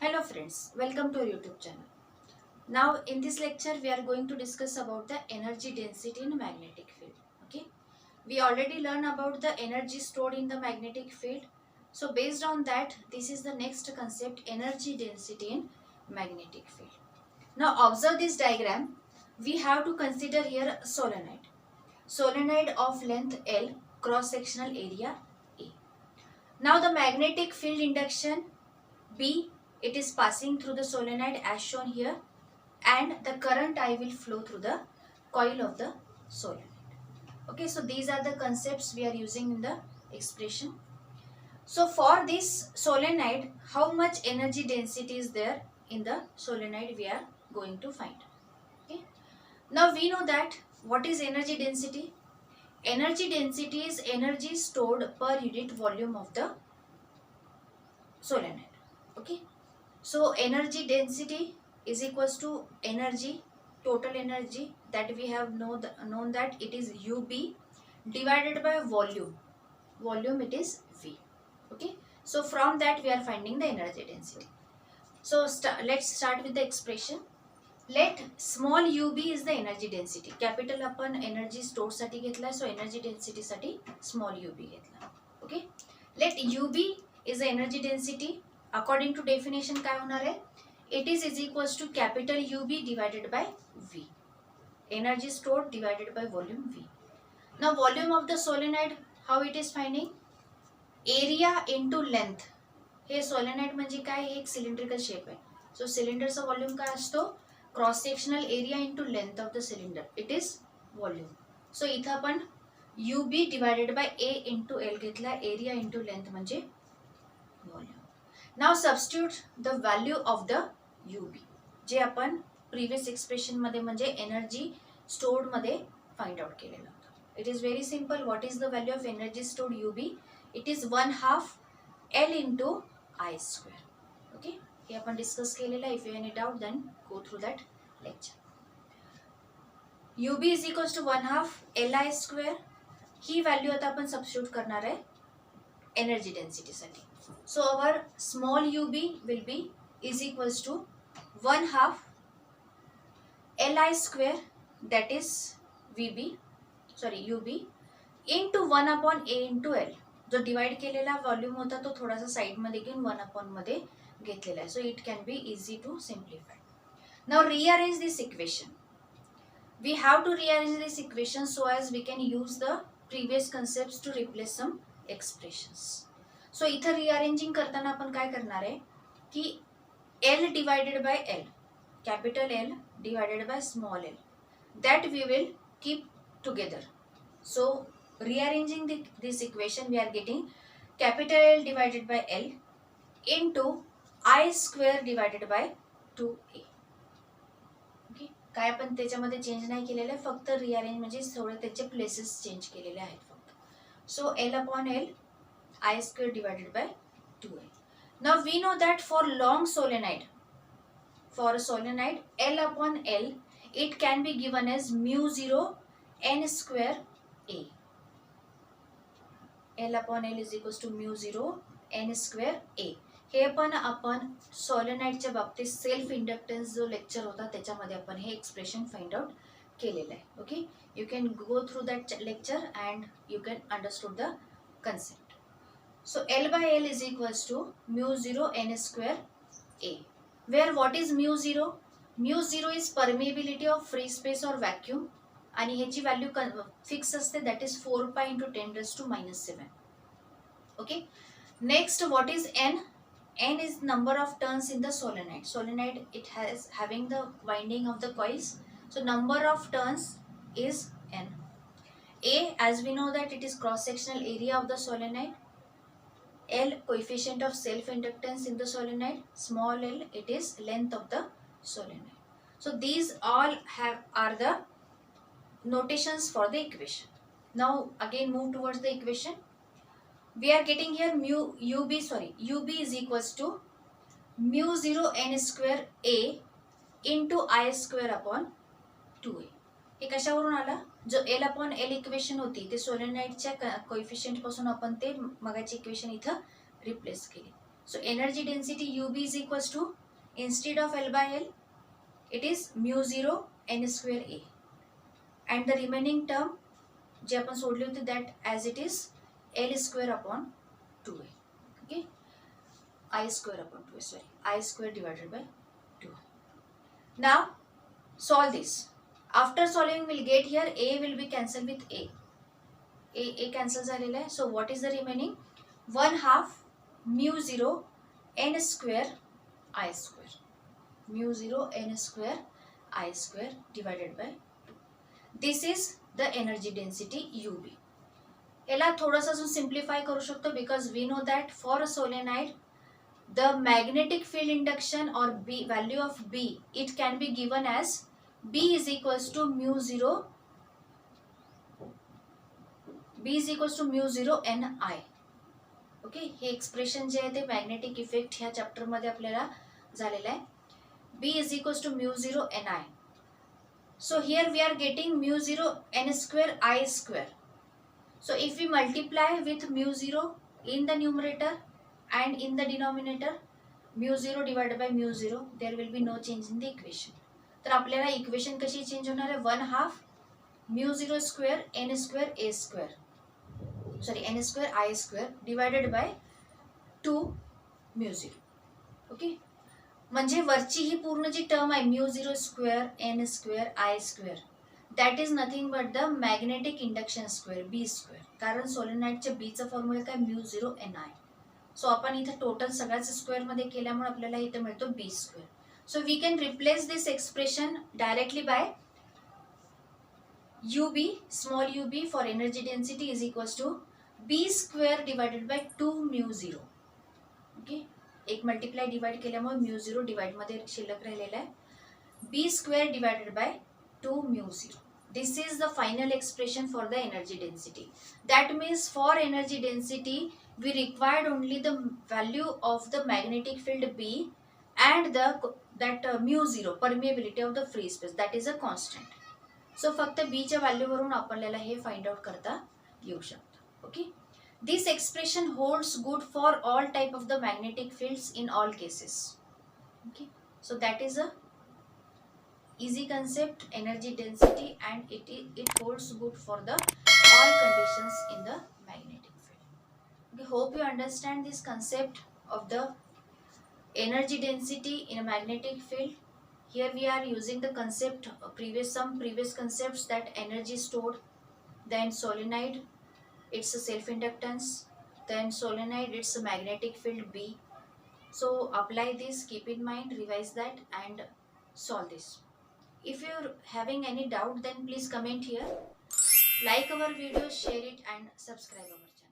Hello friends, welcome to our YouTube channel. Now in this lecture we are going to discuss about the energy density in magnetic field. Okay, we already learned about the energy stored in the magnetic field. So based on that, this is the next concept, energy density in magnetic field. Now observe this diagram. We have to consider here a solenoid. Solenoid of length L, cross sectional area A. Now the magnetic field induction B, it is passing through the solenoid as shown here, and the current I will flow through the coil of the solenoid. Okay, so these are the concepts we are using in the expression. So for this solenoid, how much energy density is there in the solenoid we are going to find. Okay, now we know that what is energy density. Energy density is energy stored per unit volume of the solenoid. Okay, so energy density is equals to energy, total energy that we have known that it is UB divided by volume. Volume it is V. Okay. So from that we are finding the energy density. So let's start with the expression. Let small ub is the energy density. Capital आपण energy store साठी घेतला, so energy density साठी small ub घेतला. Okay. Let ub is the energy density. According to definition काय होणार आहे? It is equals to capital UB divided by V. Energy stored divided by volume V. Now volume of the solenoid, how it is finding? Area into length. Hey solenoid म्हणजे काय? एक cylindrical shape आहे. So cylinderचा volume काय असतो? Cross sectional area into length of the cylinder. It is volume. So इथं आपण UB divided by A into L घेतला. Area into length म्हणजे volume. Now substitute the value of the UB जे आपण previous expression मध्ये म्हणजे energy stored मध्ये find out केलेलं होतं. It is very simple. What is the value of energy stored UB? It is 1/2 L into I square. Okay, हे आपण discuss केलेलं आहे. If you have any doubt then go through that lecture. UB is equals to 1/2 Li square. He value आता आपण substitute करणार आहे energy density साठी. So our small ub will be is equals to 1/2 Li square, that is ub into 1/A into L. जो divide केलेला volume होता तो थोडासा साइड मध्ये घेऊन 1/, मध्ये घेतलेला आहे. So it can be easy to simplify. Now rearrange this equation. We have to rearrange this equation so as we can use the previous concepts to replace some expressions. सो इथं रिअरेंजिंग करताना आपण काय करणार आहे की L divided by L, capital L divided by small l, that we will keep together. So rearranging this equation, we are getting capital L divided by L into I square divided by 2A. Okay, काय आपण त्याच्यामध्ये change नाही केलेलं आहे, फक्त rearrange म्हणजे थोडे त्याचे प्लेसेस चेंज केलेले आहेत फक्त. सो L upon L I square divided by 2A. Now we know that for long solenoid, for a solenoid L upon L, it can be given as mu 0 n square A. L upon L is equals to mu 0 n square A. हे पण आपण सोलेनाइडच्या बाबतीत self inductance जो lecture होता त्याच्यामध्ये आपण हे expression find out केलेलं आहे. Okay, you can go through that lecture and you can understood the concept. So L by L is equals to mu 0 n square A, where what is mu 0? Mu 0 is permeability of free space or vacuum आणि ह्याची value fix असते, that is 4 pi into 10 raised to -7. Okay, next what is n? N is number of turns in the solenoid. Solenoid, it has having the winding of the coils, so number of turns is n. A, as we know that it is cross sectional area of the solenoid. L, coefficient of self inductance in the solenoid. Small l, it is length of the solenoid. So these all are the notations for the equation. Now again move towards the equation. We are getting here ub is equals to mu 0 n square A into I square upon 2A. हे कशावरून आला? जो L upon L equation होती ते सोलेनाइडच्या coefficient पासून आपण ते मगाची equation इथं replace केली. So energy density UB is equals to, instead of L by L, it is mu 0 n square A, and the remaining term जे आपण सोडली होती that as it is L square upon 2A. Okay, I square upon 2A, sorry, I square divided by 2. Now solve this. After solving we'll get here A will be cancelled with A cancel झालेला आहे. So what is the remaining? 1/2 mu 0 n square I square, mu 0 n square I square divided by 2. This is the energy density UB. याला थोडंसं अजून simplify करू शकतो, because we know that for a solenoid the magnetic field induction or B value of B, it can be given as B is equals to mu 0 ni. Okay, हे expression जे आहे ते magnetic effect ह्या chapter मध्ये आपल्याला झालेलं आहे. B is equals to mu 0 ni. So here we are getting mu 0 n square I square. So if we multiply with mu 0 in the numerator and in the denominator, mu 0 divided by mu 0, there will be no change in the equation. तर आपल्याला equation कशी change होणार आहे? 1/2 mu 0 square n square A square, sorry n square I square divided by 2 mu 0. Okay, म्हणजे वरची ही पूर्ण जी term आहे mu 0 square n square I square, that is nothing but the magnetic induction square B square. कारण सोलेनाइडच्या बीचा formula काय? mu 0 ni. सो आपण इथे total सगळ्याच स्क्वेअर मध्ये केल्यामुळे आपल्याला इथे मिळतो B स्क्वेअर. So we can replace this expression directly by UB, small UB for energy density is equals to B square divided by 2 mu 0. Okay, एक मल्टिप्लाय डिवाइड केल्यामुळे mu 0 डिवाइड मध्ये शिल्लक राहिलेला आहे. B square divided by 2 mu 0. This is the final expression for the energy density. That means for energy density we required only the value of the magnetic field B and that mu 0 permeability of the free space, that is a constant. So फक्त B च्या value वरून आपल्याला हे find out करता येऊ शकतं. Okay, this expression holds good for all type of the magnetic fields in all cases. Okay, so that is a easy concept, energy density, and it holds good for the all conditions in the magnetic field. Okay, hope you understand this concept of the energy density in a magnetic field. Here we are using the concept some previous concepts, that energy stored, then solenoid it's a self inductance, then solenoid it's a magnetic field B. So apply this, keep in mind, revise that and solve this. If you're having any doubt, then please comment here, like our video, share it and subscribe our channel.